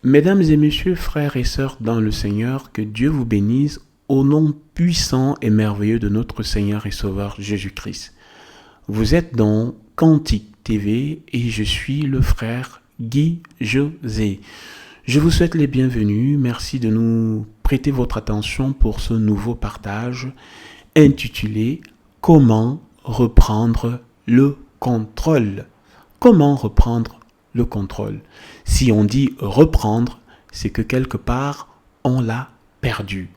Mesdames et messieurs, frères et sœurs dans le Seigneur, que Dieu vous bénisse au nom puissant et merveilleux de notre Seigneur et Sauveur Jésus-Christ. Vous êtes dans Cantique TV et je suis le frère Guy José. Je vous souhaite les bienvenus. Merci de nous prêter votre attention pour ce nouveau partage intitulé Comment reprendre le contrôle. Comment reprendre le contrôle. Si on dit reprendre, c'est que quelque part, on l'a perdu.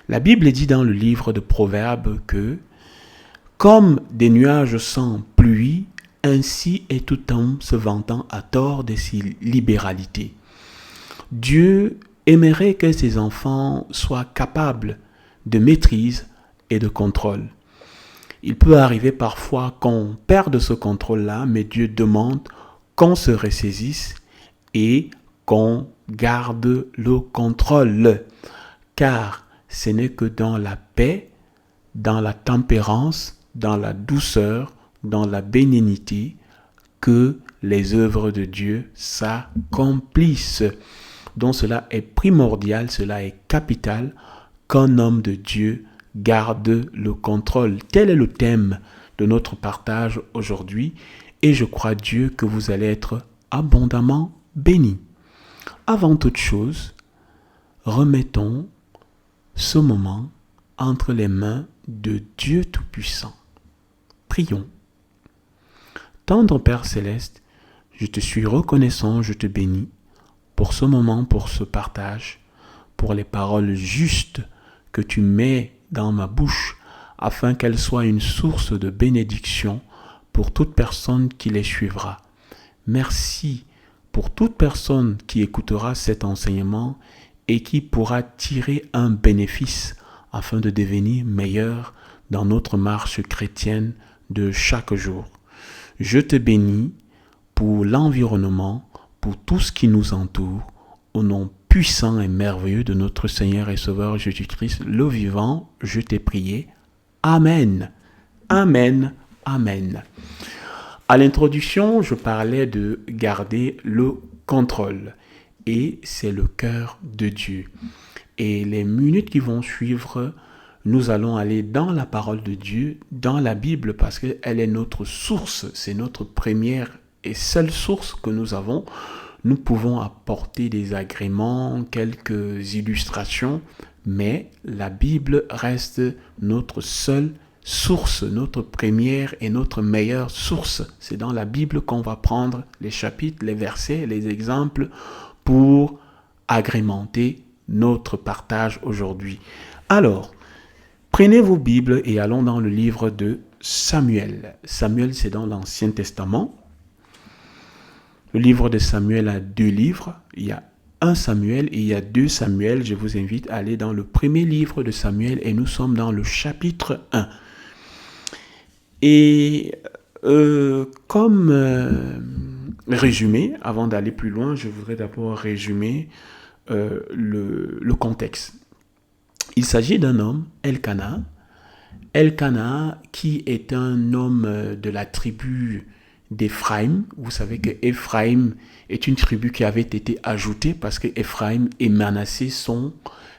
La Bible dit dans le livre de Proverbes que comme des nuages sans pluie, ainsi est tout homme se vantant à tort de ses libéralités. Dieu aimerait que ses enfants soient capables de maîtrise et de contrôle. Il peut arriver parfois qu'on perde ce contrôle-là, mais Dieu demande qu'on se ressaisisse et qu'on garde le contrôle. Car ce n'est que dans la paix, dans la tempérance, dans la douceur, dans la bénignité que les œuvres de Dieu s'accomplissent. Donc cela est primordial, cela est capital qu'un homme de Dieu garde le contrôle. Tel est le thème de notre partage aujourd'hui et je crois Dieu que vous allez être abondamment bénis. Avant toute chose, remettons ce moment entre les mains de Dieu Tout-Puissant. Prions. Tendre Père Céleste, je te suis reconnaissant, je te bénis pour ce moment, pour ce partage, pour les paroles justes que tu mets dans ma bouche afin qu'elles soient une source de bénédiction pour toute personne qui les suivra. Merci pour toute personne qui écoutera cet enseignement et qui pourra tirer un bénéfice afin de devenir meilleur dans notre marche chrétienne de chaque jour. Je te bénis pour l'environnement, pour tout ce qui nous entoure, au nom puissant et merveilleux de notre Seigneur et Sauveur Jésus-Christ, le vivant, je t'ai prié. Amen. Amen. Amen. À l'introduction, je parlais de garder le contrôle. Et c'est le cœur de Dieu. Et les minutes qui vont suivre, nous allons aller dans la parole de Dieu, dans la Bible, parce qu'elle est notre source, c'est notre première et seule source que nous avons. Nous pouvons apporter des agréments, quelques illustrations, mais la Bible reste notre seule source, notre première et notre meilleure source. C'est dans la Bible qu'on va prendre les chapitres, les versets, les exemples pour agrémenter notre partage aujourd'hui. Alors, prenez vos Bibles et allons dans le livre de Samuel. Samuel, c'est dans l'Ancien Testament. Le livre de Samuel a 2 livres. Il y a un Samuel et il y a 2 Samuel. Je vous invite à aller dans le premier livre de Samuel et nous sommes dans le chapitre 1. Et comme résumé, avant d'aller plus loin, je voudrais d'abord résumer le contexte. Il s'agit d'un homme, Elkana. Elkana qui est un homme de la tribu d'Éphraïm. Vous savez que Éphraïm est une tribu qui avait été ajoutée parce que Éphraïm et Manassé sont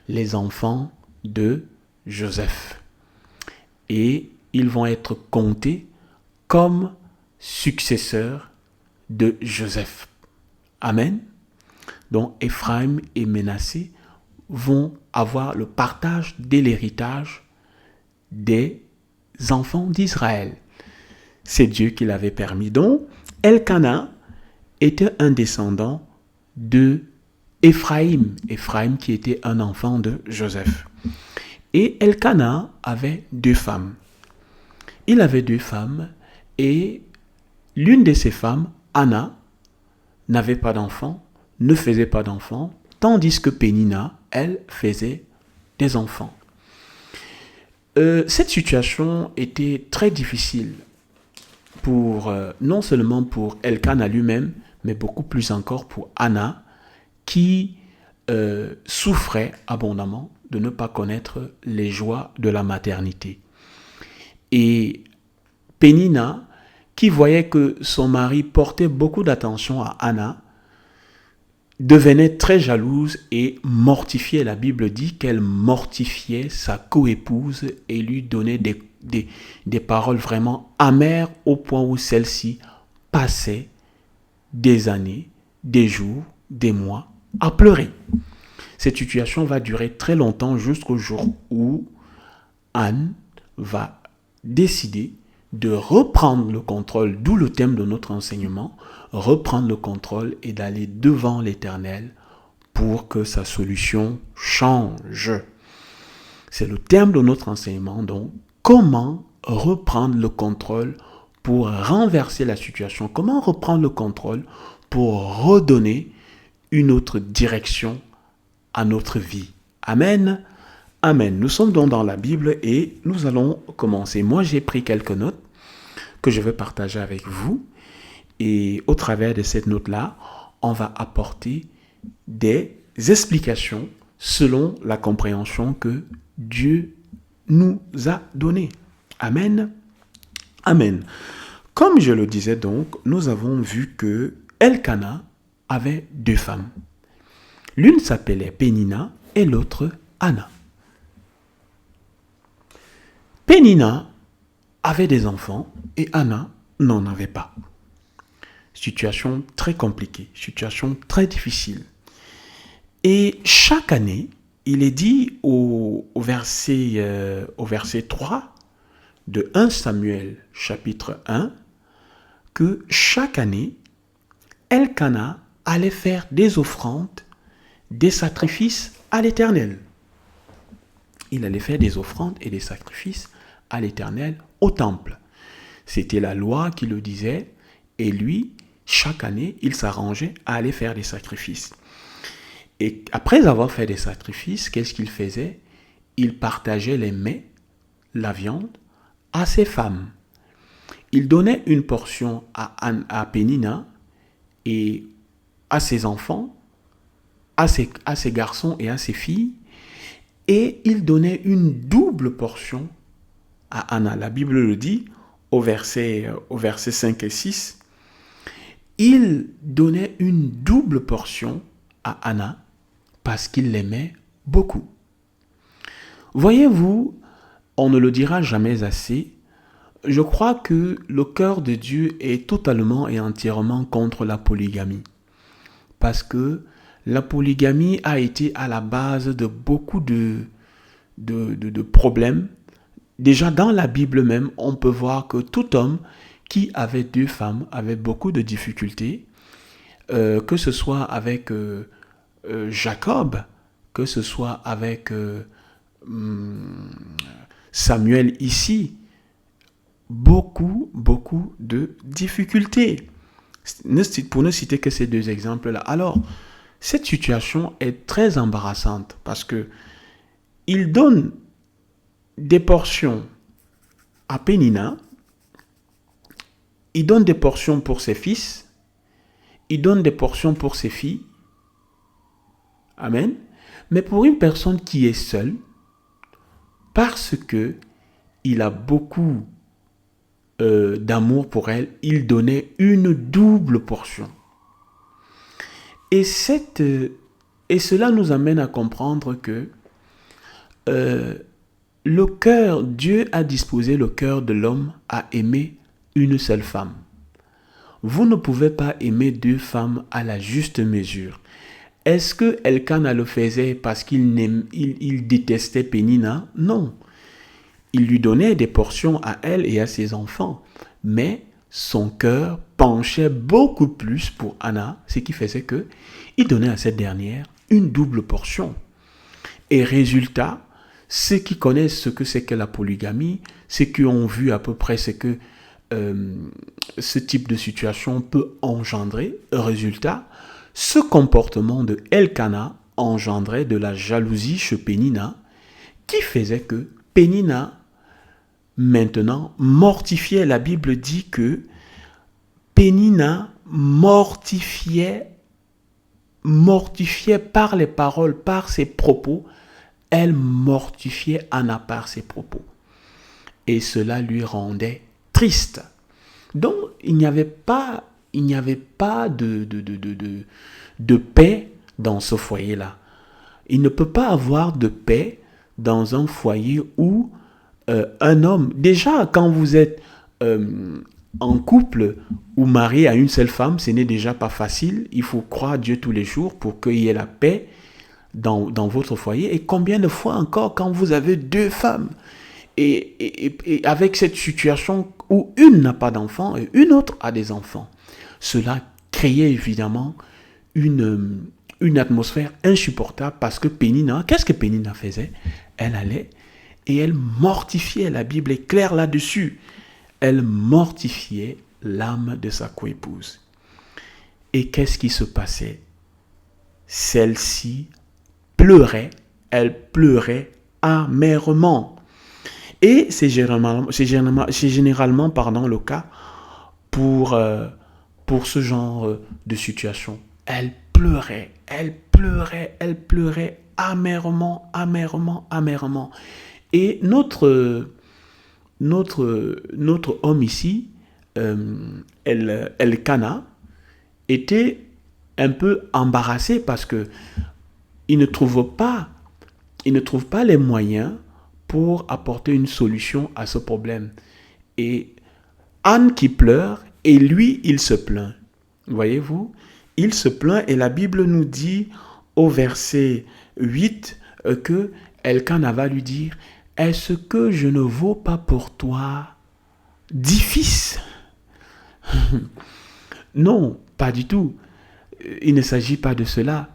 les enfants de Joseph. Et ils vont être comptés comme successeurs de Joseph. Amen. Donc Éphraïm et Manassé vont avoir le partage de l'héritage des enfants d'Israël. C'est Dieu qui l'avait permis. Donc Elkana était un descendant de Éphraïm. Éphraïm qui était un enfant de Joseph. Et Elkana avait 2 femmes. Il avait 2 femmes et l'une de ces femmes, Anna, n'avait pas d'enfant, ne faisait pas d'enfant, tandis que Pénina, elle, faisait des enfants. Cette situation était très difficile non seulement pour Elkana lui-même, mais beaucoup plus encore pour Anna, qui souffrait abondamment de ne pas connaître les joies de la maternité. Et Pénina, qui voyait que son mari portait beaucoup d'attention à Anna, devenait très jalouse et mortifiait. La Bible dit qu'elle mortifiait sa coépouse et lui donnait des paroles vraiment amères au point où celle-ci passait des années, des jours, des mois à pleurer. Cette situation va durer très longtemps jusqu'au jour où Anne va décider de reprendre le contrôle, d'où le thème de notre enseignement, reprendre le contrôle et d'aller devant l'Éternel pour que sa solution change. C'est le thème de notre enseignement, donc comment reprendre le contrôle pour renverser la situation, comment reprendre le contrôle pour redonner une autre direction à notre vie. Amen. Amen. Nous sommes donc dans la Bible et nous allons commencer. Moi, j'ai pris quelques notes que je vais partager avec vous. Et au travers de cette note-là, on va apporter des explications selon la compréhension que Dieu nous a donnée. Amen. Amen. Comme je le disais donc, nous avons vu que Elkana avait deux femmes. L'une s'appelait Pénina et l'autre Anna. Pénina avait des enfants et Anna n'en avait pas. Situation très compliquée, situation très difficile. Et chaque année, il est dit au verset 3 de 1 Samuel chapitre 1 que chaque année, Elkana allait faire des offrandes, des sacrifices à l'Éternel. Il allait faire des offrandes et des sacrifices à l'Éternel au temple. C'était la loi qui le disait et lui, chaque année, il s'arrangeait à aller faire des sacrifices. Et après avoir fait des sacrifices, qu'est-ce qu'il faisait? Il partageait les mets, la viande, à ses femmes. Il donnait une portion à Pénina et à ses enfants, à ses garçons et à ses filles, et il donnait une double portion à Anna. La Bible le dit au verset 5 et 6. Il donnait une double portion à Anna parce qu'il l'aimait beaucoup. Voyez-vous, on ne le dira jamais assez, je crois que le cœur de Dieu est totalement et entièrement contre la polygamie. Parce que la polygamie a été à la base de beaucoup de problèmes. Déjà dans la Bible même, on peut voir que tout homme qui avait deux femmes avait beaucoup de difficultés, que ce soit avec Jacob, que ce soit avec Samuel ici, beaucoup de difficultés. Pour ne citer que ces deux exemples-là. Alors, cette situation est très embarrassante parce que il donne des portions à Pénina, il donne des portions pour ses fils, il donne des portions pour ses filles. Amen. Mais pour une personne qui est seule, parce que il a beaucoup d'amour pour elle, il donnait une double portion. Et cela nous amène à comprendre que le cœur, Dieu a disposé le cœur de l'homme à aimer une seule femme. Vous ne pouvez pas aimer deux femmes à la juste mesure. Est-ce que Elkana le faisait parce qu'il détestait Pénina? Non. Il lui donnait des portions à elle et à ses enfants. Mais son cœur penchait beaucoup plus pour Anna, ce qui faisait qu'il donnait à cette dernière une double portion. Et résultat, ceux qui connaissent ce que c'est que la polygamie, ceux qui ont vu à peu près ce que ce type de situation peut engendrer, résultat, ce comportement de Elkana engendrait de la jalousie chez Pénina, qui faisait que Pénina, maintenant, mortifiait. La Bible dit que Pénina mortifiait par les paroles, par ses propos. Elle mortifiait Anna par ses propos. Et cela lui rendait triste. Donc, il n'y avait pas de paix dans ce foyer-là. Il ne peut pas avoir de paix dans un foyer où un homme, déjà quand vous êtes en couple ou marié à une seule femme, ce n'est déjà pas facile. Il faut croire Dieu tous les jours pour qu'il y ait la paix dans votre foyer. Et combien de fois encore quand vous avez deux femmes et avec cette situation où une n'a pas d'enfant et une autre a des enfants, cela créait évidemment une atmosphère insupportable parce que Pénina, qu'est-ce que Pénina faisait? Elle allait et elle mortifiait, la Bible est claire là-dessus, elle mortifiait l'âme de sa coépouse. Et qu'est-ce qui se passait? Celle-ci pleurait, elle pleurait amèrement. Et c'est généralement le cas pour ce genre de situation. Elle pleurait amèrement. Et notre homme ici, Elkana, était un peu embarrassé parce que il ne trouve pas les moyens pour apporter une solution à ce problème. Et Anne qui pleure, et lui, il se plaint. Voyez-vous? Il se plaint et la Bible nous dit au verset 8 que Elkana va lui dire « Est-ce que je ne vaux pas pour toi 10 fils ?» Non, pas du tout. Il ne s'agit pas de cela.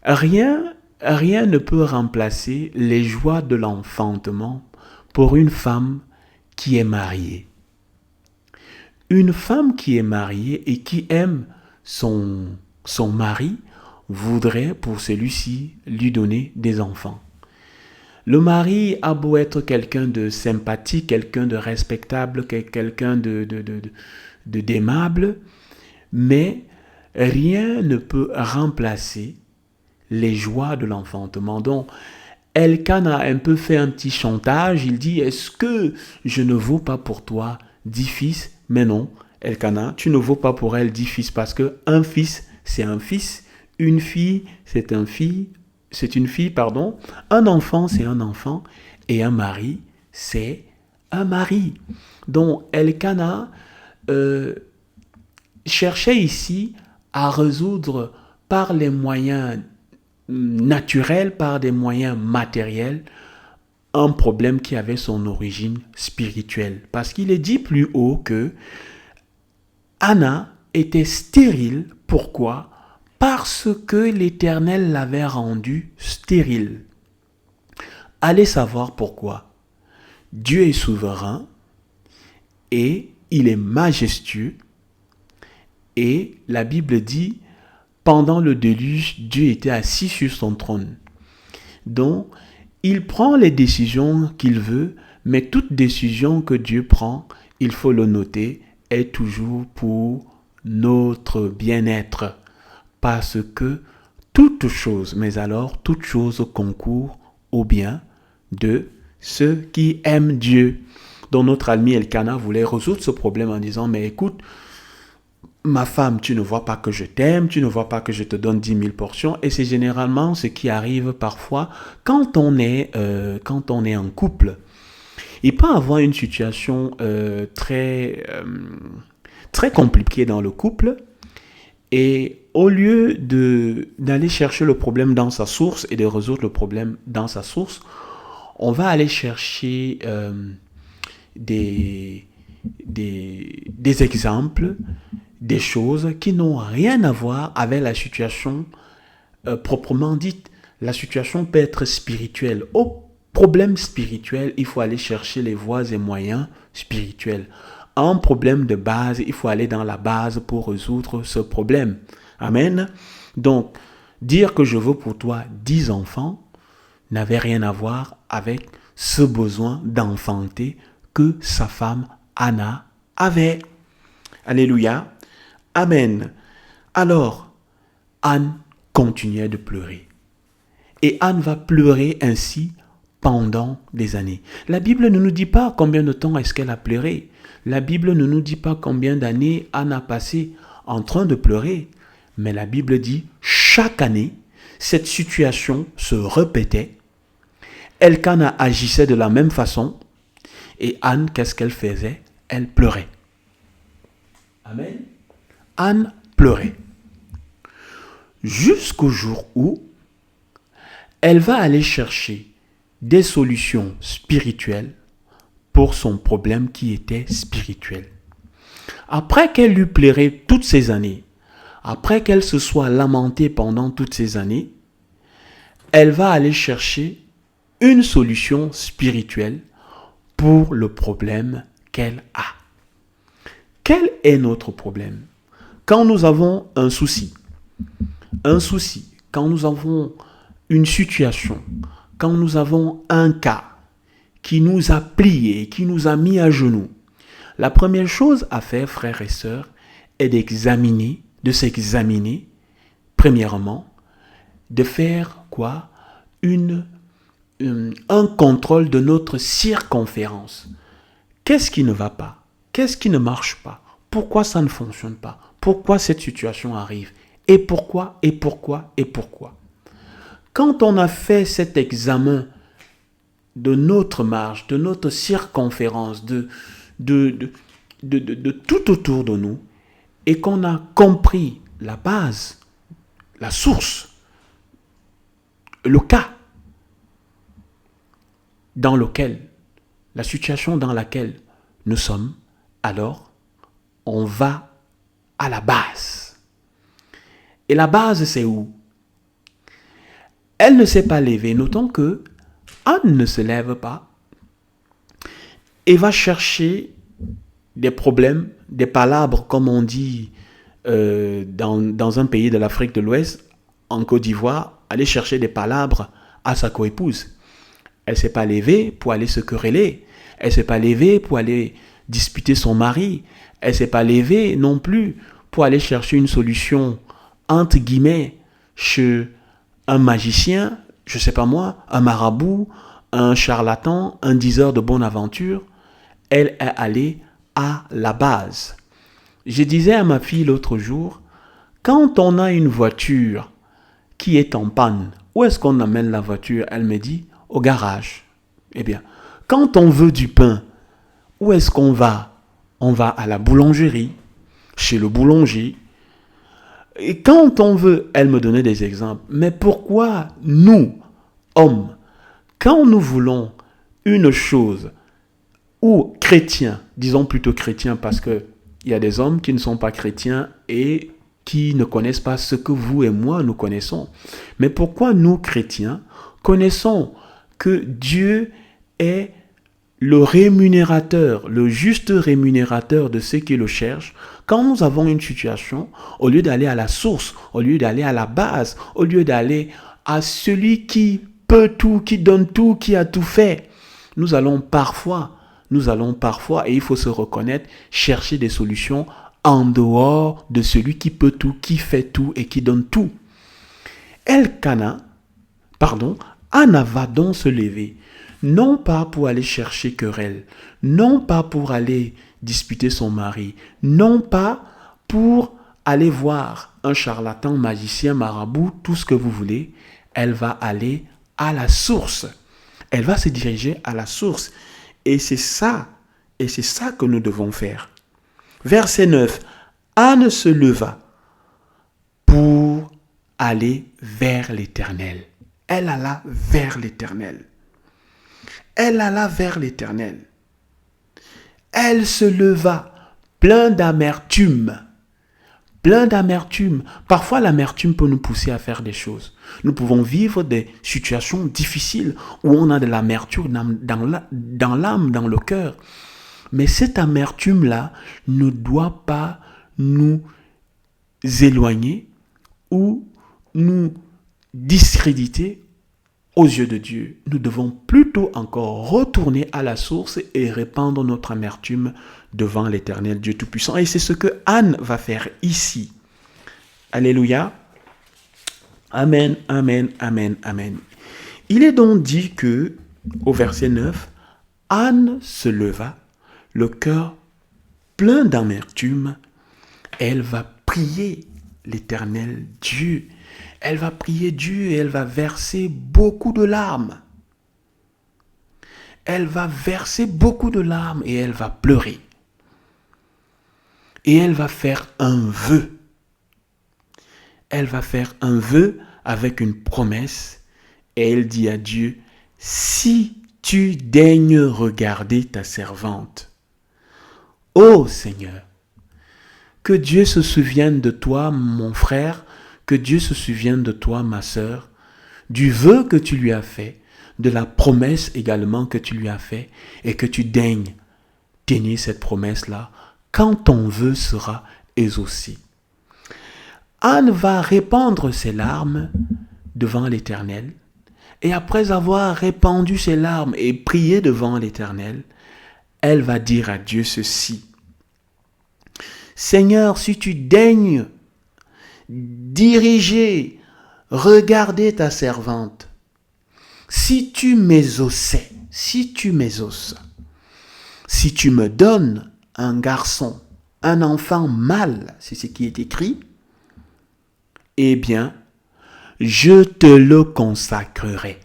Rien ne peut remplacer les joies de l'enfantement pour une femme qui est mariée. Une femme qui est mariée et qui aime son mari voudrait pour celui-ci lui donner des enfants. Le mari a beau être quelqu'un de sympathique, quelqu'un de respectable, quelqu'un d'aimable, mais rien ne peut remplacer les joies de l'enfantement. Donc, Elkana a un peu fait un petit chantage. Il dit, est-ce que je ne vaux pas pour toi 10 fils? Mais non, Elkana, tu ne vaux pas pour elle 10 fils parce qu'un fils, c'est un fils. Une fille, c'est une fille, pardon. Un enfant, c'est un enfant. Et un mari, c'est un mari. Donc, Elkana cherchait ici à résoudre par les moyens naturels, par des moyens matériels, un problème qui avait son origine spirituelle. Parce qu'il est dit plus haut que Anna était stérile. Pourquoi? Parce que l'Éternel l'avait rendue stérile. Allez savoir pourquoi. Dieu est souverain et il est majestueux. Et la Bible dit, pendant le déluge, Dieu était assis sur son trône. Donc, il prend les décisions qu'il veut, mais toute décision que Dieu prend, il faut le noter, est toujours pour notre bien-être. Parce que toute chose, mais alors toute chose concourt au bien de ceux qui aiment Dieu. Donc notre ami Elkana voulait résoudre ce problème en disant, mais écoute, ma femme, tu ne vois pas que je t'aime, tu ne vois pas que je te donne 10 000 portions. Et c'est généralement ce qui arrive parfois quand on est en couple. Il peut y avoir une situation très compliquée dans le couple. Et au lieu d'aller chercher le problème dans sa source et de résoudre le problème dans sa source, on va aller chercher des exemples, des choses qui n'ont rien à voir avec la situation proprement dite. La situation peut être spirituelle. Au problème spirituel, il faut aller chercher les voies et moyens spirituels. Un problème de base, il faut aller dans la base pour résoudre ce problème. Amen. Donc, dire que je veux pour toi 10 enfants n'avait rien à voir avec ce besoin d'enfanter que sa femme Anna avait. Alléluia. Amen. Alors, Anne continuait de pleurer. Et Anne va pleurer ainsi pendant des années. La Bible ne nous dit pas combien de temps est-ce qu'elle a pleuré. La Bible ne nous dit pas combien d'années Anne a passé en train de pleurer. Mais la Bible dit chaque année, cette situation se répétait, Elkana agissait de la même façon et Anne, qu'est-ce qu'elle faisait? Elle pleurait. Amen. Anne pleurait. Jusqu'au jour où elle va aller chercher des solutions spirituelles pour son problème qui était spirituel. Après qu'elle lui plairait toutes ces années, après qu'elle se soit lamentée pendant toutes ces années, elle va aller chercher une solution spirituelle pour le problème qu'elle a. Quel est notre problème? Quand nous avons un souci, quand nous avons une situation, quand nous avons un cas qui nous a pliés, qui nous a mis à genoux, la première chose à faire, frères et sœurs, est de s'examiner, premièrement, de faire quoi? Un contrôle de notre circonférence. Qu'est-ce qui ne va pas? Qu'est-ce qui ne marche pas? Pourquoi ça ne fonctionne pas? Pourquoi cette situation arrive? Et pourquoi? Et pourquoi? Et pourquoi? Quand on a fait cet examen de notre marge, de notre circonférence, de tout autour de nous, et qu'on a compris la base, la source, le cas dans lequel, la situation dans laquelle nous sommes, alors on va à la base. Et la base, c'est où? Elle ne s'est pas levée. Notons que Anne ne se lève pas et va chercher des problèmes, des palabres, comme on dit dans un pays de l'Afrique de l'Ouest, en Côte d'Ivoire, aller chercher des palabres à sa coépouse. Elle ne s'est pas levée pour aller se quereller. Elle ne s'est pas levée pour aller disputer son mari. Elle ne s'est pas levée non plus pour aller chercher une solution, entre guillemets, chez un magicien, je ne sais pas moi, un marabout, un charlatan, un diseur de bonne aventure. Elle est allée à la base. Je disais à ma fille l'autre jour, quand on a une voiture qui est en panne, où est-ce qu'on amène la voiture? Elle me dit, au garage. Eh bien, quand on veut du pain, où est-ce qu'on va? On va à la boulangerie, chez le boulanger. Et quand on veut, elle me donnait des exemples, mais pourquoi nous, hommes, quand nous voulons une chose, ou chrétiens, disons plutôt chrétiens, parce qu'il y a des hommes qui ne sont pas chrétiens et qui ne connaissent pas ce que vous et moi nous connaissons. Mais pourquoi nous, chrétiens, connaissons que Dieu est le rémunérateur, le juste rémunérateur de ceux qui le cherchent? Quand nous avons une situation, au lieu d'aller à la source, au lieu d'aller à la base, au lieu d'aller à celui qui peut tout, qui donne tout, qui a tout fait, nous allons parfois, et il faut se reconnaître, chercher des solutions en dehors de celui qui peut tout, qui fait tout et qui donne tout. Anna va donc se lever, non pas pour aller chercher querelle, non pas pour aller disputer son mari, non pas pour aller voir un charlatan, magicien, marabout, tout ce que vous voulez. Elle va aller à la source. Elle va se diriger à la source. Et c'est ça que nous devons faire. Verset 9. Anne se leva pour aller vers l'Éternel. Elle alla vers l'Éternel. Elle alla vers l'Éternel. Elle se leva plein d'amertume. Plein d'amertume. Parfois, l'amertume peut nous pousser à faire des choses. Nous pouvons vivre des situations difficiles où on a de l'amertume dans l'âme, dans le cœur. Mais cette amertume-là ne doit pas nous éloigner ou nous discréditer aux yeux de Dieu. Nous devons plutôt encore retourner à la source et répandre notre amertume devant l'Éternel Dieu Tout-Puissant. Et c'est ce que Anne va faire ici. Alléluia. Amen, amen, amen, amen. Il est donc dit que, au verset 9, Anne se leva, le cœur plein d'amertume. Elle va prier l'Éternel Dieu. Elle va prier Dieu et elle va verser beaucoup de larmes. Elle va verser beaucoup de larmes et elle va pleurer. Et elle va faire un vœu. Elle va faire un vœu avec une promesse et elle dit à Dieu, si tu daignes regarder ta servante, ô Seigneur, que Dieu se souvienne de toi, mon frère, que Dieu se souvienne de toi, ma sœur, du vœu que tu lui as fait, de la promesse également que tu lui as fait, et que tu daignes tenir cette promesse-là quand ton vœu sera exaucé. Anne va répandre ses larmes devant l'Éternel, et après avoir répandu ses larmes et prié devant l'Éternel, elle va dire à Dieu ceci. Seigneur, si tu daignes diriger, regarder ta servante, si tu m'exauçais, si tu m'exauces, si tu me donnes un garçon, un enfant mâle, c'est ce qui est écrit, eh bien, je te le consacrerai.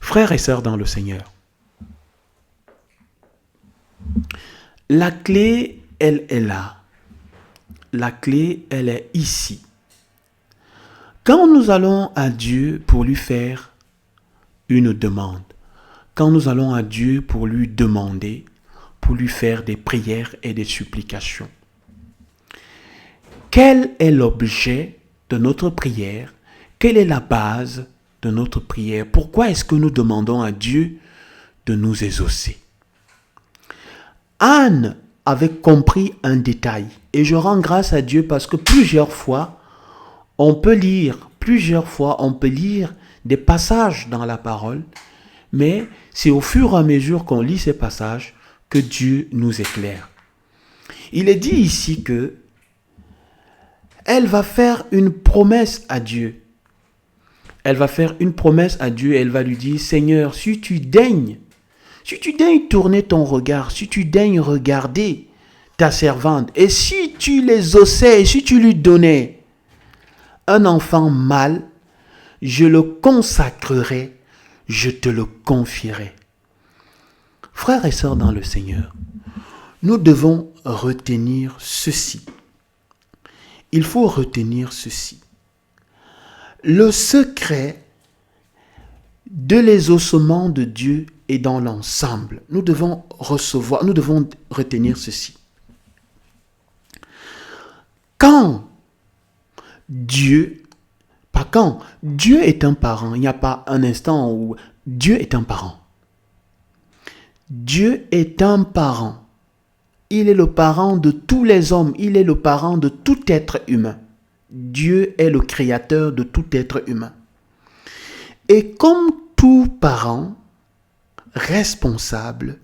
Frères et sœurs dans le Seigneur, la clé, elle est là. La clé, elle est ici. Quand nous allons à Dieu pour lui faire une demande, quand nous allons à Dieu pour lui demander, pour lui faire des prières et des supplications, quel est l'objet de notre prière? Quelle est la base de notre prière? Pourquoi est-ce que nous demandons à Dieu de nous exaucer? Anne avait compris un détail et je rends grâce à Dieu parce que plusieurs fois, on peut lire des passages dans la parole, mais c'est au fur et à mesure qu'on lit ces passages que Dieu nous éclaire. Il est dit ici que elle va faire une promesse à Dieu. Elle va faire une promesse à Dieu et elle va lui dire, Seigneur, si tu daignes tourner ton regard, si tu daignes regarder ta servante, et si tu les exauçais, et si tu lui donnais un enfant mâle, je le consacrerai, je te le confierai. Frères et sœurs dans le Seigneur, nous devons retenir ceci. Il faut retenir ceci. Le secret de l'exaucement de Dieu est dans l'ensemble. Nous devons retenir ceci. Dieu est un parent, il n'y a pas un instant où Dieu est un parent. Dieu est un parent. Il est le parent de tous les hommes, il est le parent de tout être humain. Dieu est le créateur de tout être humain. Et comme tout parent responsable,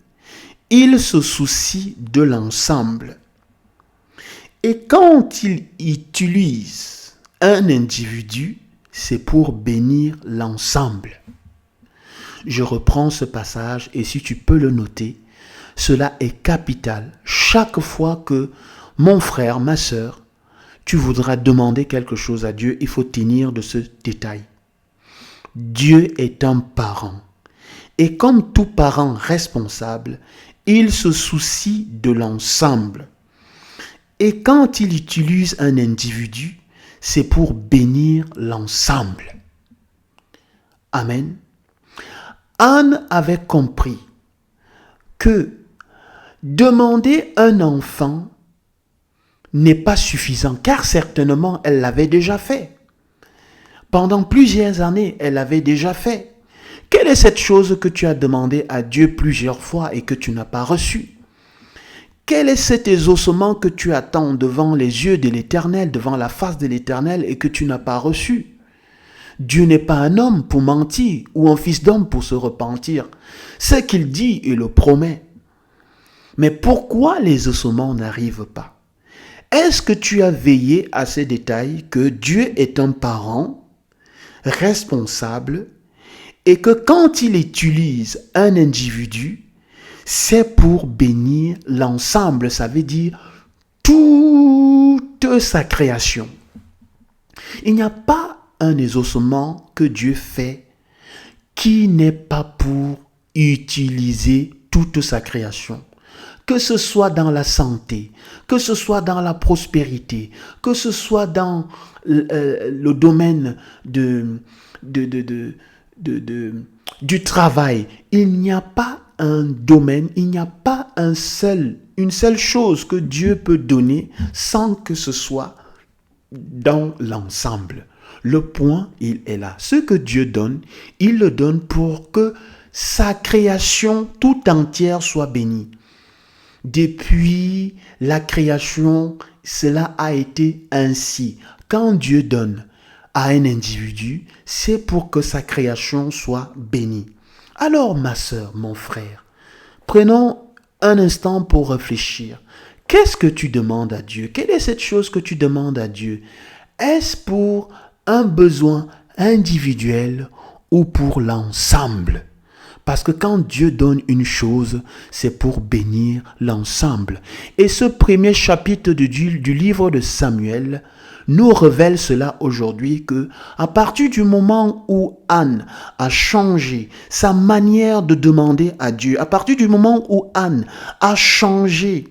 il se soucie de l'ensemble. Et quand il utilise un individu, c'est pour bénir l'ensemble. Je reprends ce passage et si tu peux le noter, cela est capital. Chaque fois que mon frère, ma sœur, tu voudras demander quelque chose à Dieu, il faut tenir de ce détail. Dieu est un parent. Et comme tout parent responsable, il se soucie de l'ensemble. Et quand il utilise un individu, c'est pour bénir l'ensemble. Amen. Anne avait compris que demander un enfant n'est pas suffisant, car certainement elle l'avait déjà fait. Pendant plusieurs années, elle l'avait déjà fait. Quelle est cette chose que tu as demandé à Dieu plusieurs fois et que tu n'as pas reçu? Quel est cet exaucement que tu attends devant les yeux de l'Éternel, devant la face de l'Éternel et que tu n'as pas reçu? Dieu n'est pas un homme pour mentir ou un fils d'homme pour se repentir. Ce qu'il dit, il le promet. Mais pourquoi les exaucements n'arrivent pas? Est-ce que tu as veillé à ces détails que Dieu est un parent responsable et que quand il utilise un individu, c'est pour bénir l'ensemble, ça veut dire toute sa création. Il n'y a pas un exaucement que Dieu fait qui n'est pas pour utiliser toute sa création. Que ce soit dans la santé, que ce soit dans la prospérité, que ce soit dans le domaine du travail, il n'y a pas un domaine, il n'y a pas une seule chose que Dieu peut donner sans que ce soit dans l'ensemble. Le point, il est là. Ce que Dieu donne, il le donne pour que sa création tout entière soit bénie. Depuis la création, cela a été ainsi. Quand Dieu donne à un individu, c'est pour que sa création soit bénie. Alors, ma sœur, mon frère, prenons un instant pour réfléchir. Qu'est-ce que tu demandes à Dieu? Quelle est cette chose que tu demandes à Dieu? Est-ce pour un besoin individuel ou pour l'ensemble? Parce que quand Dieu donne une chose, c'est pour bénir l'ensemble. Et ce premier chapitre du livre de Samuel nous révèle cela aujourd'hui, que à partir du moment où Anne a changé sa manière de demander à Dieu, à partir du moment où Anne a changé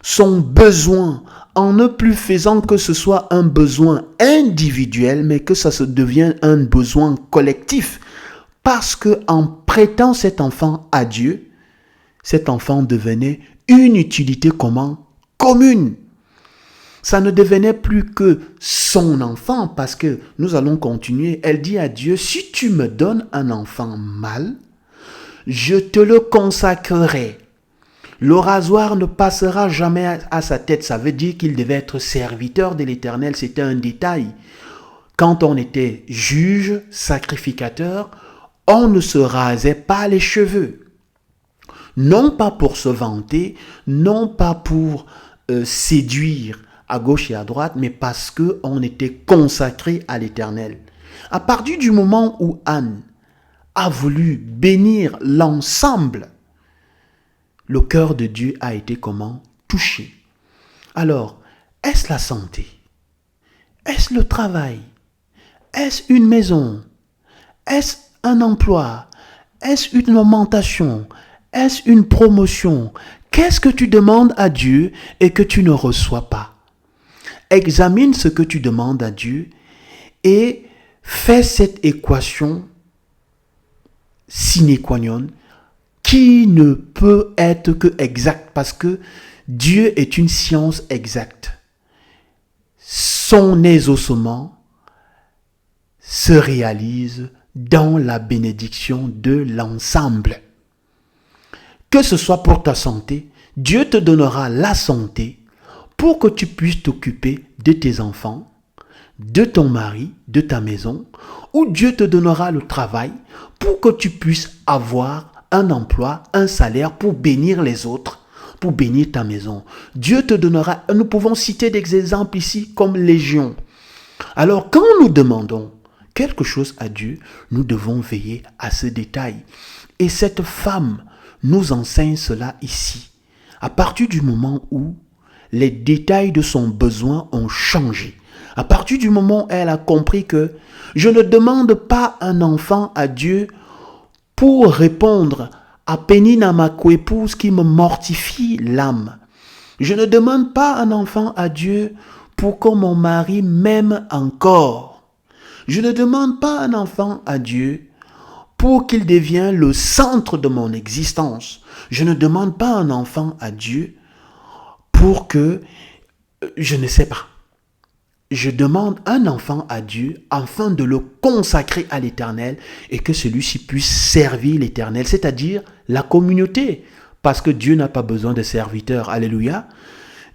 son besoin en ne plus faisant que ce soit un besoin individuel, mais que ça se devienne un besoin collectif. Parce que en prêtant cet enfant à Dieu, cet enfant devenait une utilité commune. Ça ne devenait plus que son enfant, parce que nous allons continuer. Elle dit à Dieu, si tu me donnes un enfant mâle, je te le consacrerai. Le rasoir ne passera jamais à sa tête. Ça veut dire qu'il devait être serviteur de l'Éternel. C'était un détail. Quand on était juge, sacrificateur, on ne se rasait pas les cheveux. Non pas pour se vanter, non pas pour séduire à gauche et à droite, mais parce qu'on était consacré à l'Éternel. À partir du moment où Anne a voulu bénir l'ensemble, le cœur de Dieu a été touché. Alors, est-ce la santé? Est-ce le travail? Est-ce une maison? Est-ce un emploi? Est-ce une augmentation? Est-ce une promotion? Qu'est-ce que tu demandes à Dieu et que tu ne reçois pas? Examine ce que tu demandes à Dieu et fais cette équation sine qua non qui ne peut être que exacte, parce que Dieu est une science exacte. Son exaucement se réalise dans la bénédiction de l'ensemble. Que ce soit pour ta santé, Dieu te donnera la santé pour que tu puisses t'occuper de tes enfants, de ton mari, de ta maison, ou Dieu te donnera le travail pour que tu puisses avoir un emploi, un salaire pour bénir les autres, pour bénir ta maison. Dieu te donnera, nous pouvons citer des exemples ici comme légion. Alors quand nous demandons quelque chose à Dieu, nous devons veiller à ce détail. Et cette femme nous enseigne cela ici. À partir du moment où les détails de son besoin ont changé, à partir du moment où elle a compris que je ne demande pas un enfant à Dieu pour répondre à Pénina, ma coépouse, qui me mortifie l'âme. Je ne demande pas un enfant à Dieu pour que mon mari m'aime encore. Je ne demande pas un enfant à Dieu pour qu'il devienne le centre de mon existence. Je ne demande pas un enfant à Dieu pour que, je ne sais pas. Je demande un enfant à Dieu afin de le consacrer à l'Éternel et que celui-ci puisse servir l'Éternel, c'est-à-dire la communauté. Parce que Dieu n'a pas besoin de serviteurs. Alléluia.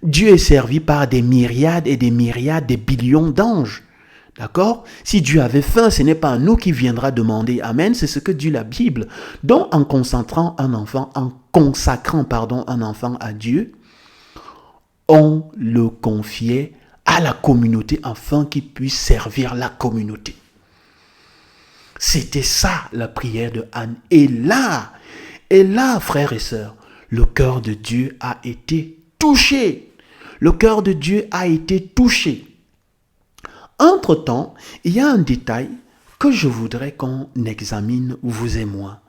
Dieu est servi par des myriades et des myriades, des billions d'anges. D'accord? Si Dieu avait faim, ce n'est pas à nous qui viendra demander. Amen. C'est ce que dit la Bible. Donc, en consacrant un enfant à Dieu, on le confiait à la communauté afin qu'il puisse servir la communauté. C'était ça la prière de Anne. Et là, frères et sœurs, le cœur de Dieu a été touché. Le cœur de Dieu a été touché. Entre-temps, il y a un détail que je voudrais qu'on examine, vous et moi.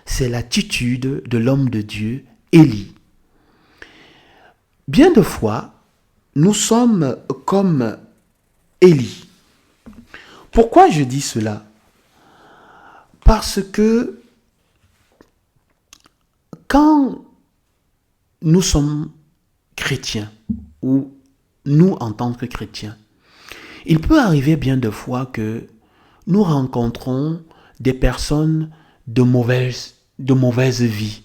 C'est l'attitude de l'homme de Dieu, Élie. Bien de fois, nous sommes comme Élie. Pourquoi je dis cela? Parce que quand nous sommes chrétiens, ou nous en tant que chrétiens, il peut arriver bien de fois que nous rencontrons des personnes de mauvaise vie,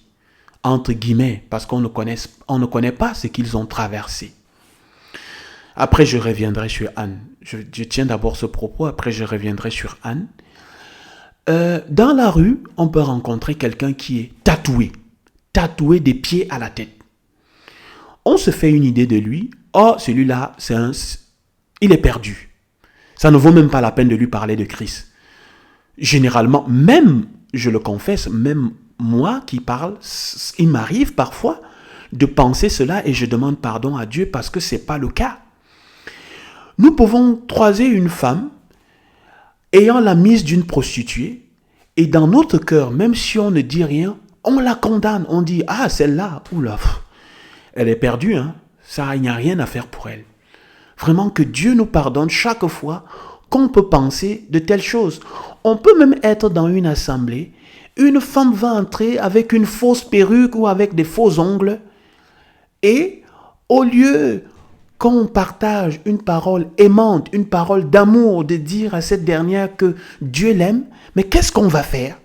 entre guillemets, parce qu'on ne connaît pas ce qu'ils ont traversé. Après, je reviendrai sur Anne. Je tiens d'abord ce propos, après je reviendrai sur Anne. Dans la rue, on peut rencontrer quelqu'un qui est tatoué des pieds à la tête. On se fait une idée de lui. Oh, celui-là, il est perdu. Ça ne vaut même pas la peine de lui parler de Christ. Généralement, même, je le confesse, même moi qui parle, il m'arrive parfois de penser cela et je demande pardon à Dieu parce que ce n'est pas le cas. Nous pouvons croiser une femme ayant la mise d'une prostituée et dans notre cœur, même si on ne dit rien, on la condamne. On dit, ah, celle-là, oula, elle est perdue, hein. Ça, il n'y a rien à faire pour elle. Vraiment que Dieu nous pardonne chaque fois qu'on peut penser de telles choses. On peut même être dans une assemblée, une femme va entrer avec une fausse perruque ou avec des faux ongles et au lieu qu'on partage une parole aimante, une parole d'amour, de dire à cette dernière que Dieu l'aime, mais qu'est-ce qu'on va faire?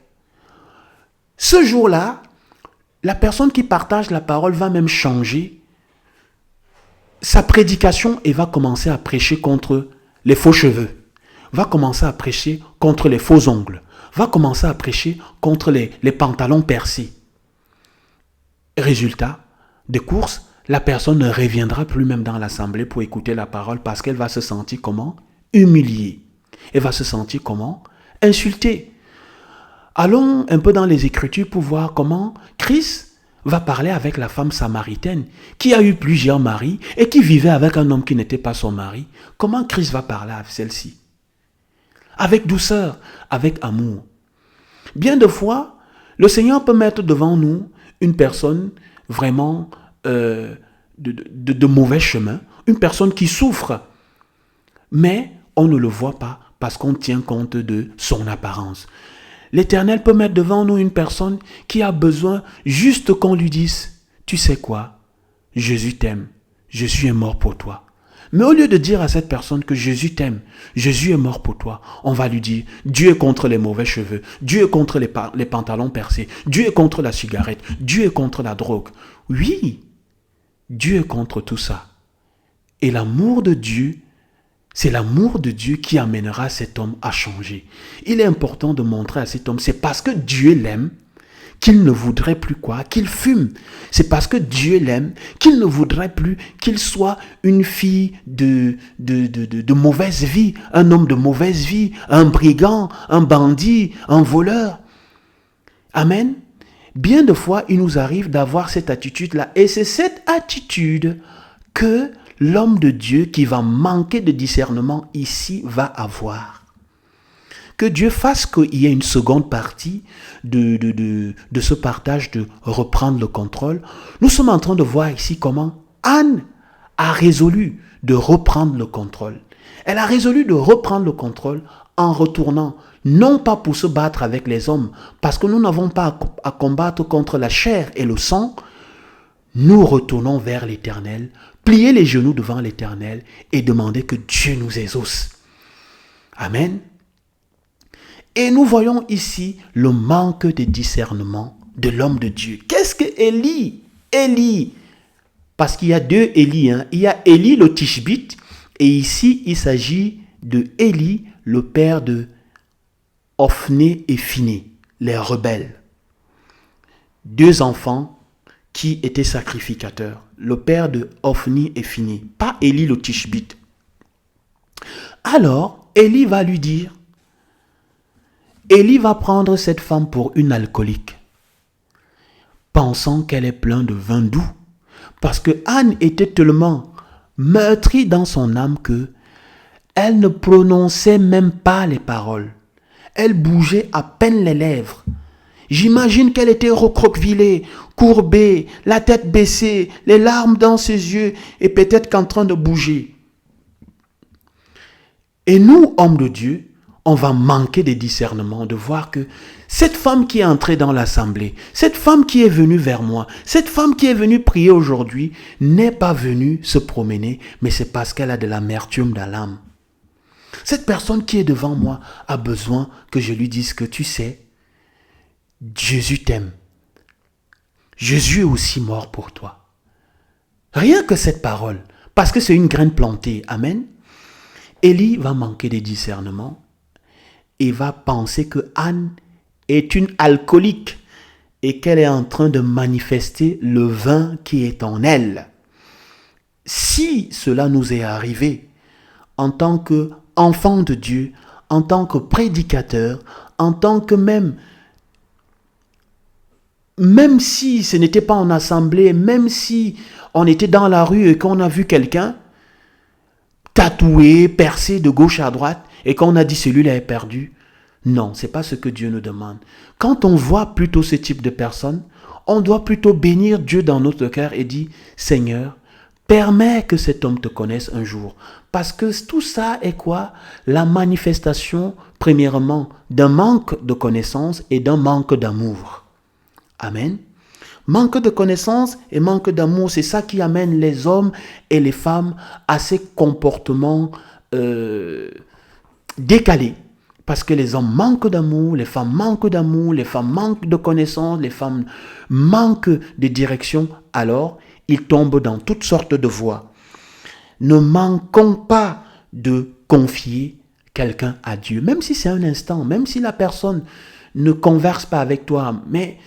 Ce jour-là, la personne qui partage la parole va même changer sa prédication et va commencer à prêcher contre les faux cheveux, va commencer à prêcher contre les faux ongles, va commencer à prêcher contre les pantalons percés. Résultat de course, la personne ne reviendra plus même dans l'assemblée pour écouter la parole parce qu'elle va se sentir comment? Humiliée. Elle va se sentir comment? Insultée. Allons un peu dans les Écritures pour voir comment Christ va parler avec la femme samaritaine qui a eu plusieurs maris et qui vivait avec un homme qui n'était pas son mari. Comment Christ va parler avec celle-ci? Avec douceur, avec amour. Bien de fois, le Seigneur peut mettre devant nous une personne vraiment de mauvais chemin, une personne qui souffre, mais on ne le voit pas parce qu'on tient compte de son apparence. L'Éternel peut mettre devant nous une personne qui a besoin juste qu'on lui dise, tu sais quoi, Jésus t'aime, Jésus est mort pour toi. Mais au lieu de dire à cette personne que Jésus t'aime, Jésus est mort pour toi, on va lui dire, Dieu est contre les mauvais cheveux, Dieu est contre les pantalons percés, Dieu est contre la cigarette, Dieu est contre la drogue. Oui, Dieu est contre tout ça. Et l'amour de Dieu, c'est l'amour de Dieu qui amènera cet homme à changer. Il est important de montrer à cet homme, c'est parce que Dieu l'aime qu'il ne voudrait plus quoi? Qu'il fume. C'est parce que Dieu l'aime qu'il ne voudrait plus qu'il soit une fille de mauvaise vie, un homme de mauvaise vie, un brigand, un bandit, un voleur. Amen. Bien de fois, il nous arrive d'avoir cette attitude-là. Et c'est cette attitude que l'homme de Dieu qui va manquer de discernement ici va avoir. Que Dieu fasse qu'il y ait une seconde partie de ce partage de reprendre le contrôle. Nous sommes en train de voir ici comment Anne a résolu de reprendre le contrôle. Elle a résolu de reprendre le contrôle en retournant, non pas pour se battre avec les hommes, parce que nous n'avons pas à combattre contre la chair et le sang. Nous retournons vers l'Éternel, plier les genoux devant l'Éternel et demander que Dieu nous exauce. Amen. Et nous voyons ici le manque de discernement de l'homme de Dieu. Qu'est-ce que Élie, parce qu'il y a deux Élie. Il y a Élie le Tishbite et ici il s'agit de Élie, le père de Ophné et Phiné, les rebelles. Deux enfants qui étaient sacrificateurs. Le père de Ophni et Phiné, pas Élie le Tishbite. Alors, Élie va lui dire, Élie va prendre cette femme pour une alcoolique, pensant qu'elle est pleine de vin doux, parce que Anne était tellement meurtrie dans son âme que Elle ne prononçait même pas les paroles. Elle bougeait à peine les lèvres. J'imagine qu'elle était recroquevillée, courbée, la tête baissée, les larmes dans ses yeux et peut-être qu'en train de bouger. Et nous, hommes de Dieu, on va manquer de discernement, de voir que cette femme qui est entrée dans l'assemblée, cette femme qui est venue vers moi, cette femme qui est venue prier aujourd'hui, n'est pas venue se promener, mais c'est parce qu'elle a de l'amertume dans l'âme. Cette personne qui est devant moi a besoin que je lui dise que tu sais, Jésus t'aime. Jésus est aussi mort pour toi. Rien que cette parole, parce que c'est une graine plantée. Amen. Élie va manquer de discernement et va penser que Anne est une alcoolique et qu'elle est en train de manifester le vin qui est en elle. Si cela nous est arrivé en tant qu'enfant de Dieu, en tant que prédicateur, en tant que même si ce n'était pas en assemblée, même si on était dans la rue et qu'on a vu quelqu'un tatoué, percé de gauche à droite et qu'on a dit celui-là est perdu. Non, ce n'est pas ce que Dieu nous demande. Quand on voit plutôt ce type de personne, on doit plutôt bénir Dieu dans notre cœur et dire Seigneur, permets que cet homme te connaisse un jour. Parce que tout ça est quoi? La manifestation, premièrement, d'un manque de connaissance et d'un manque d'amour. Amen. Manque de connaissance et manque d'amour, c'est ça qui amène les hommes et les femmes à ces comportements décalés. Parce que les hommes manquent d'amour, les femmes manquent d'amour, les femmes manquent de connaissance, les femmes manquent de direction. Alors, ils tombent dans toutes sortes de voies. Ne manquons pas de confier quelqu'un à Dieu, même si c'est un instant, même si la personne ne converse pas avec toi, mais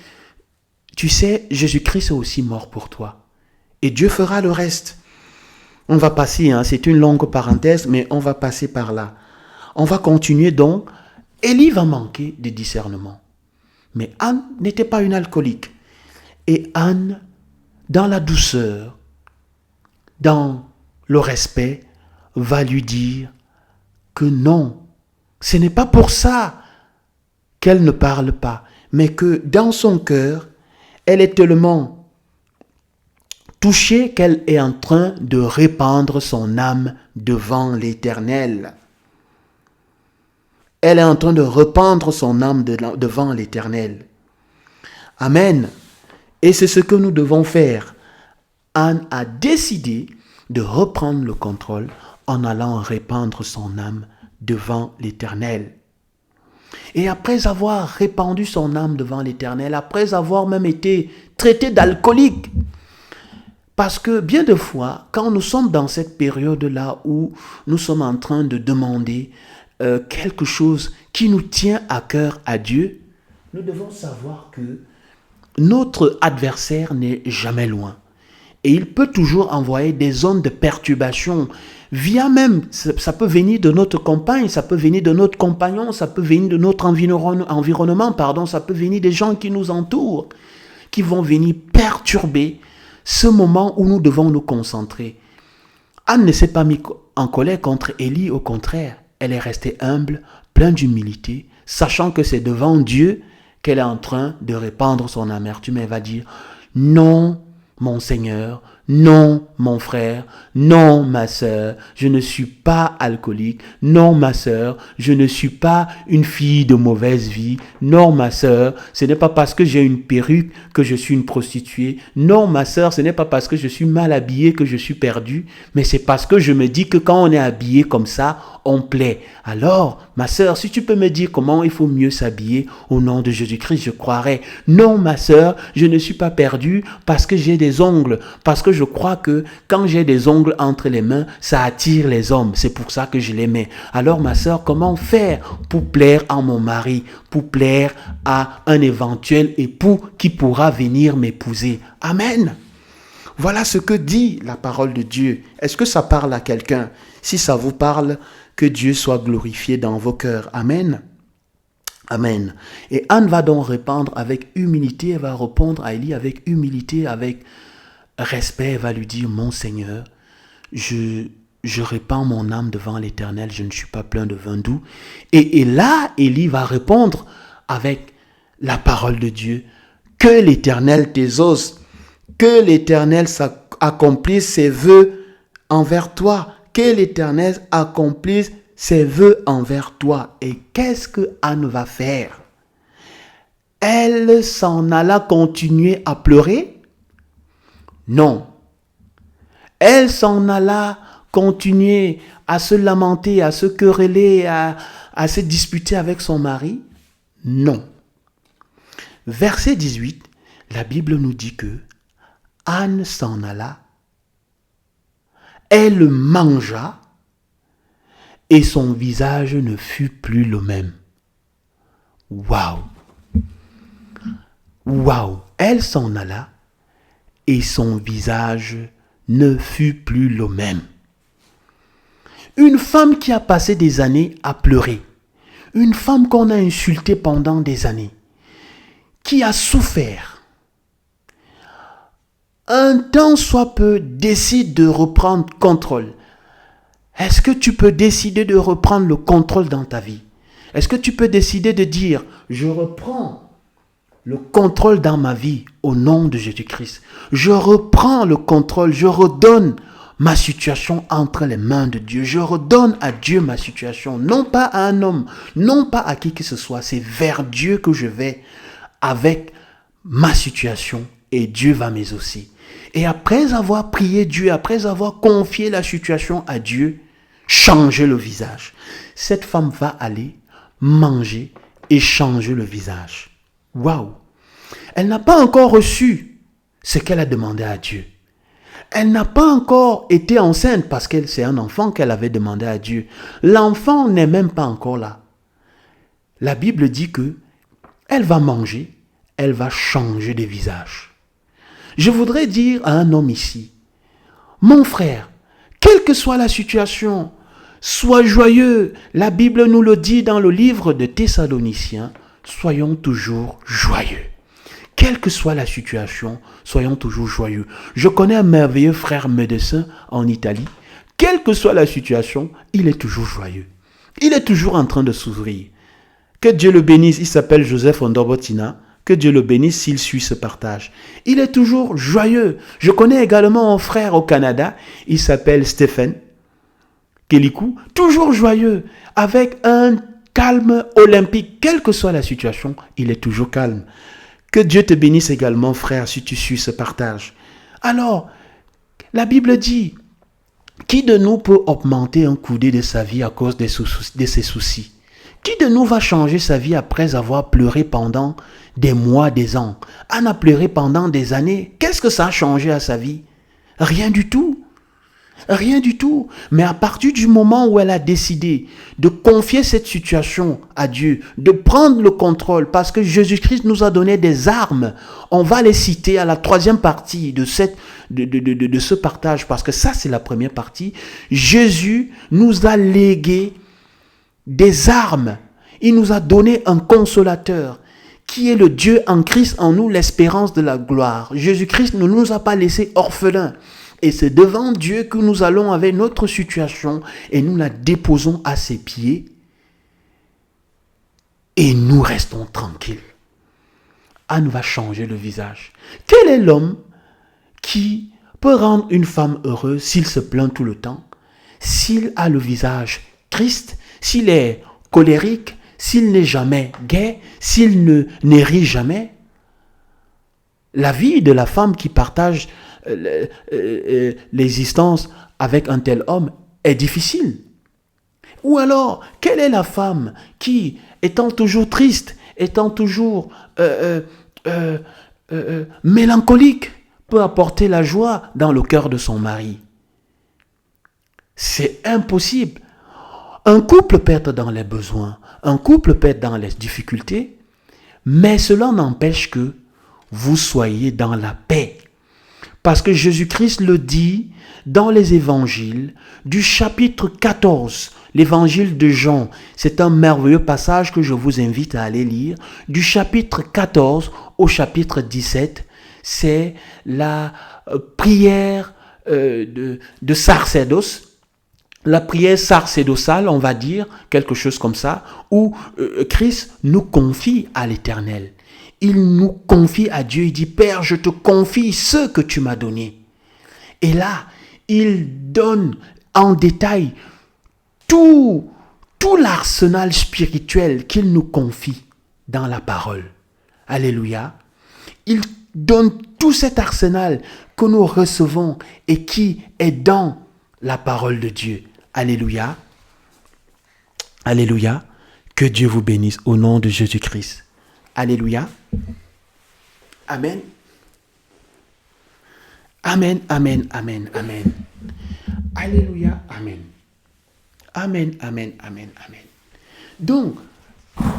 tu sais, Jésus-Christ est aussi mort pour toi. Et Dieu fera le reste. On va passer, c'est une longue parenthèse, mais on va passer par là. On va continuer donc. Élie va manquer de discernement. Mais Anne n'était pas une alcoolique. Et Anne, dans la douceur, dans le respect, va lui dire que non, ce n'est pas pour ça qu'elle ne parle pas, mais que dans son cœur, elle est tellement touchée qu'elle est en train de répandre son âme devant l'Éternel. Elle est en train de répandre son âme devant l'Éternel. Amen. Et c'est ce que nous devons faire. Anne a décidé de reprendre le contrôle en allant répandre son âme devant l'Éternel. Et après avoir répandu son âme devant l'Éternel, après avoir même été traité d'alcoolique, parce que bien de fois, quand nous sommes dans cette période-là où nous sommes en train de demander quelque chose qui nous tient à cœur à Dieu, nous devons savoir que notre adversaire n'est jamais loin. Et il peut toujours envoyer des ondes de perturbation via même, ça peut venir de notre compagne, ça peut venir de notre compagnon, ça peut venir de notre environnement, ça peut venir des gens qui nous entourent, qui vont venir perturber ce moment où nous devons nous concentrer. Anne ne s'est pas mise en colère contre Élie, au contraire, elle est restée humble, pleine d'humilité, sachant que c'est devant Dieu qu'elle est en train de répandre son amertume. Elle va dire, non, mon Seigneur, non, mon frère, non, ma sœur, je ne suis pas alcoolique, non, ma sœur, je ne suis pas une fille de mauvaise vie, non, ma sœur, ce n'est pas parce que j'ai une perruque que je suis une prostituée, non, ma sœur, ce n'est pas parce que je suis mal habillée que je suis perdue, mais c'est parce que je me dis que quand on est habillé comme ça, on plaît. Alors, ma sœur, si tu peux me dire comment il faut mieux s'habiller au nom de Jésus-Christ, je croirai. Non, ma sœur, je ne suis pas perdue parce que j'ai des ongles, parce que je crois que quand j'ai des ongles entre les mains, ça attire les hommes. C'est pour ça que je les mets. Alors, ma sœur, comment faire pour plaire à mon mari, pour plaire à un éventuel époux qui pourra venir m'épouser? Amen. Voilà ce que dit la parole de Dieu. Est-ce que ça parle à quelqu'un? Si ça vous parle, que Dieu soit glorifié dans vos cœurs. Amen. Amen. Et Anne va donc répondre avec humilité, elle va répondre à Élie avec humilité, avec respect. Elle va lui dire, mon Seigneur, je je répands mon âme devant l'Éternel, je ne suis pas plein de vin doux. Et là, Élie va répondre avec la parole de Dieu. Que l'Éternel t'exauce, que l'Éternel accomplisse ses vœux envers toi, que l'Éternel accomplisse ses vœux envers toi. Et qu'est-ce que Anne va faire? Elle s'en alla continuer à pleurer? Non. Elle s'en alla continuer à se lamenter, à se quereller, à se disputer avec son mari? Non. Verset 18, la Bible nous dit que Anne s'en alla, elle mangea et son visage ne fut plus le même. Waouh! Waouh! Elle s'en alla et son visage ne fut plus le même. Une femme qui a passé des années à pleurer, une femme qu'on a insultée pendant des années, qui a souffert, un temps soit peu décide de reprendre contrôle. Est-ce que tu peux décider de reprendre le contrôle dans ta vie? Est-ce que tu peux décider de dire, je reprends le contrôle dans ma vie au nom de Jésus-Christ. Je reprends le contrôle, je redonne ma situation entre les mains de Dieu. Je redonne à Dieu ma situation, non pas à un homme, non pas à qui que ce soit. C'est vers Dieu que je vais avec ma situation et Dieu va m'exaucer. Et après avoir prié Dieu, après avoir confié la situation à Dieu, changer le visage. Cette femme va aller manger et changer le visage. Waouh! Elle n'a pas encore reçu ce qu'elle a demandé à Dieu. Elle n'a pas encore été enceinte parce que c'est un enfant qu'elle avait demandé à Dieu. L'enfant n'est même pas encore là. La Bible dit que elle va manger, elle va changer de visage. Je voudrais dire à un homme ici, mon frère, quelle que soit la situation, sois joyeux. La Bible nous le dit dans le livre de Thessaloniciens, soyons toujours joyeux. Quelle que soit la situation, soyons toujours joyeux. Je connais un merveilleux frère médecin en Italie. Quelle que soit la situation, il est toujours joyeux. Il est toujours en train de s'ouvrir. Que Dieu le bénisse, il s'appelle Joseph Ondobotina. Que Dieu le bénisse s'il suit ce partage. Il est toujours joyeux. Je connais également un frère au Canada, il s'appelle Stephen Kelikou, toujours joyeux, avec un calme olympique. Quelle que soit la situation, il est toujours calme. Que Dieu te bénisse également, frère, si tu suis ce partage. Alors, la Bible dit, qui de nous peut augmenter un coudé de sa vie à cause de ses soucis? Qui de nous va changer sa vie après avoir pleuré pendant des mois, des ans? Anne a pleuré pendant des années. Qu'est-ce que ça a changé à sa vie? Rien du tout. Rien du tout. Mais à partir du moment où elle a décidé de confier cette situation à Dieu, de prendre le contrôle, parce que Jésus-Christ nous a donné des armes, on va les citer à la troisième partie de ce partage, parce que ça c'est la première partie. Jésus nous a légué des armes. Il nous a donné un consolateur qui est le Dieu en Christ en nous, l'espérance de la gloire. Jésus-Christ ne nous a pas laissés orphelins. Et c'est devant Dieu que nous allons avec notre situation et nous la déposons à ses pieds et nous restons tranquilles. Anne va changer le visage. Quel est l'homme qui peut rendre une femme heureuse s'il se plaint tout le temps, s'il a le visage triste, s'il est colérique, s'il n'est jamais gai, s'il ne rit jamais? La vie de la femme qui partage l'existence avec un tel homme est difficile. Ou alors, quelle est la femme qui, étant toujours triste, étant toujours mélancolique, peut apporter la joie dans le cœur de son mari? C'est impossible. Un couple peut être dans les besoins, un couple peut être dans les difficultés, mais cela n'empêche que vous soyez dans la paix. Parce que Jésus-Christ le dit dans les évangiles du chapitre 14, l'évangile de Jean. C'est un merveilleux passage que je vous invite à aller lire. Du chapitre 14 au chapitre 17, c'est la prière de sacerdoce la prière sacerdotale, on va dire, quelque chose comme ça, où Christ nous confie à l'Éternel. Il nous confie à Dieu, il dit, Père, je te confie ce que tu m'as donné. Et là, il donne en détail tout l'arsenal spirituel qu'il nous confie dans la parole. Alléluia. Il donne tout cet arsenal que nous recevons et qui est dans la parole de Dieu. Alléluia. Alléluia. Que Dieu vous bénisse au nom de Jésus-Christ. Alléluia. Amen. Amen, amen, amen, amen. Alléluia, amen. Amen, amen, amen, amen. Donc,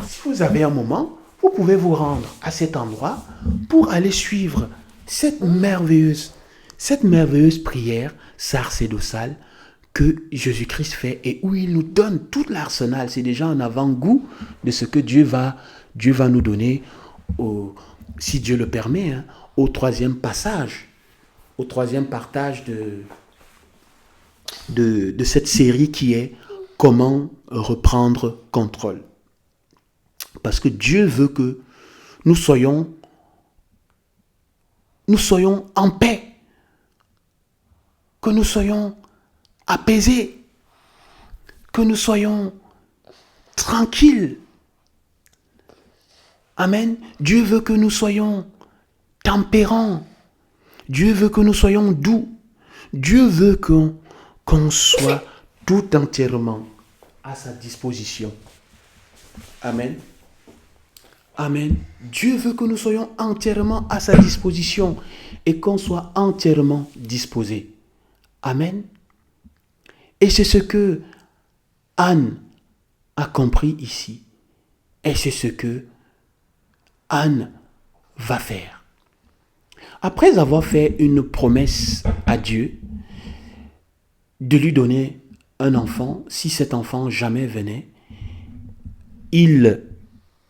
si vous avez un moment, vous pouvez vous rendre à cet endroit pour aller suivre cette merveilleuse prière sacerdotale que Jésus-Christ fait et où il nous donne tout l'arsenal. C'est déjà un avant-goût de ce que Dieu va nous donner, si Dieu le permet, au troisième passage, au troisième partage de cette série qui est comment reprendre contrôle. Parce que Dieu veut que nous soyons en paix, que nous soyons apaisés, que nous soyons tranquilles. Amen. Dieu veut que nous soyons tempérants. Dieu veut que nous soyons doux. Dieu veut qu'on soit tout entièrement à sa disposition. Amen. Amen. Dieu veut que nous soyons entièrement à sa disposition et qu'on soit entièrement disposés. Amen. Et c'est ce que Anne a compris ici. Et c'est ce que Anne va faire. Après avoir fait une promesse à Dieu de lui donner un enfant, si cet enfant jamais venait, il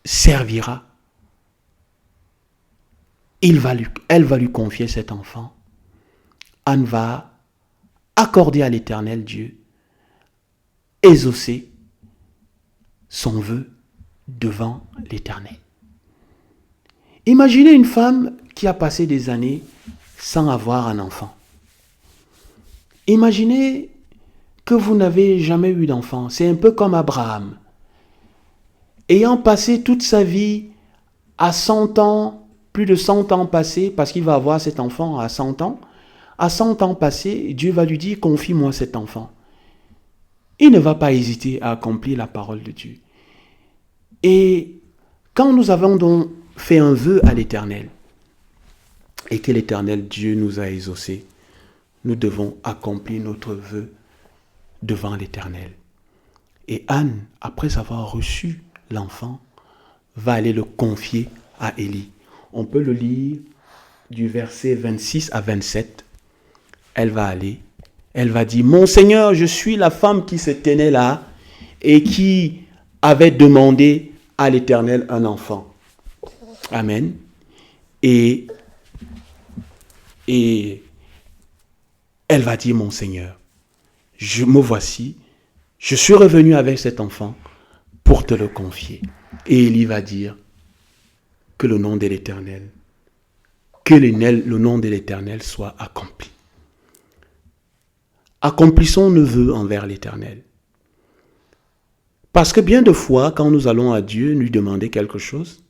servira. Elle va lui confier cet enfant. Anne va accorder à l'Éternel Dieu, exaucer son vœu devant l'Éternel. Imaginez une femme qui a passé des années sans avoir un enfant. Imaginez que vous n'avez jamais eu d'enfant. C'est un peu comme Abraham. Ayant passé toute sa vie à 100 ans, plus de 100 ans passés, parce qu'il va avoir cet enfant à 100 ans, à 100 ans passés, Dieu va lui dire, confie-moi cet enfant. Il ne va pas hésiter à accomplir la parole de Dieu. Et quand nous avons donc fait un vœu à l'Éternel, et que l'Éternel Dieu nous a exaucés, nous devons accomplir notre vœu devant l'Éternel. Et Anne, après avoir reçu l'enfant, va aller le confier à Élie. On peut le lire du verset 26 à 27. Elle va dire, mon Seigneur, je suis la femme qui se tenait là et qui avait demandé à l'Éternel un enfant. Amen. Et elle va dire, mon Seigneur, me voici, je suis revenu avec cet enfant pour te le confier. Et Élie va dire que le nom de l'Éternel, le nom de l'Éternel soit accompli. Accomplissons nos vœux envers l'Éternel. Parce que bien de fois, quand nous allons à Dieu lui demander quelque chose,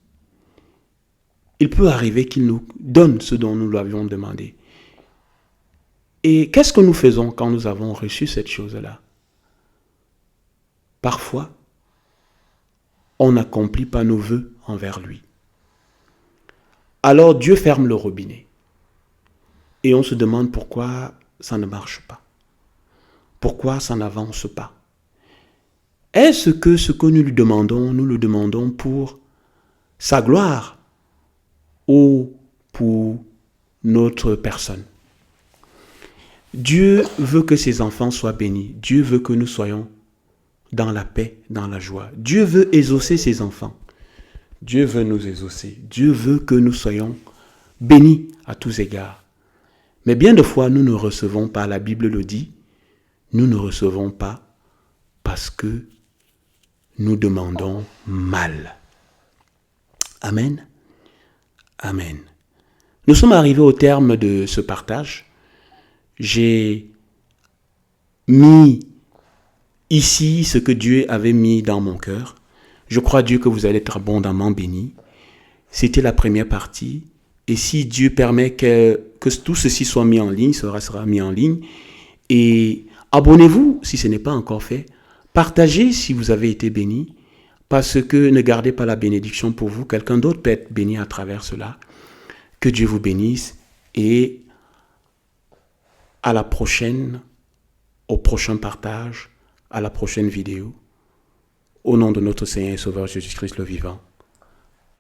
il peut arriver qu'il nous donne ce dont nous lui avions demandé. Et qu'est-ce que nous faisons quand nous avons reçu cette chose-là? Parfois, on n'accomplit pas nos vœux envers lui. Alors Dieu ferme le robinet. Et on se demande pourquoi ça ne marche pas. Pourquoi ça n'avance pas? Est-ce que ce que nous lui demandons, nous le demandons pour sa gloire ou pour notre personne? Dieu veut que ses enfants soient bénis. Dieu veut que nous soyons dans la paix, dans la joie. Dieu veut exaucer ses enfants. Dieu veut nous exaucer. Dieu veut que nous soyons bénis à tous égards. Mais bien de fois, nous ne recevons pas, la Bible le dit, nous ne recevons pas parce que nous demandons mal. Amen. Amen. Nous sommes arrivés au terme de ce partage. J'ai mis ici ce que Dieu avait mis dans mon cœur. Je crois, Dieu, que vous allez être abondamment bénis. C'était la première partie. Et si Dieu permet que tout ceci soit mis en ligne, sera mis en ligne. Et abonnez-vous si ce n'est pas encore fait. Partagez si vous avez été béni. Parce que ne gardez pas la bénédiction pour vous. Quelqu'un d'autre peut être béni à travers cela. Que Dieu vous bénisse. Et à la prochaine, au prochain partage, à la prochaine vidéo. Au nom de notre Seigneur et Sauveur Jésus-Christ le vivant.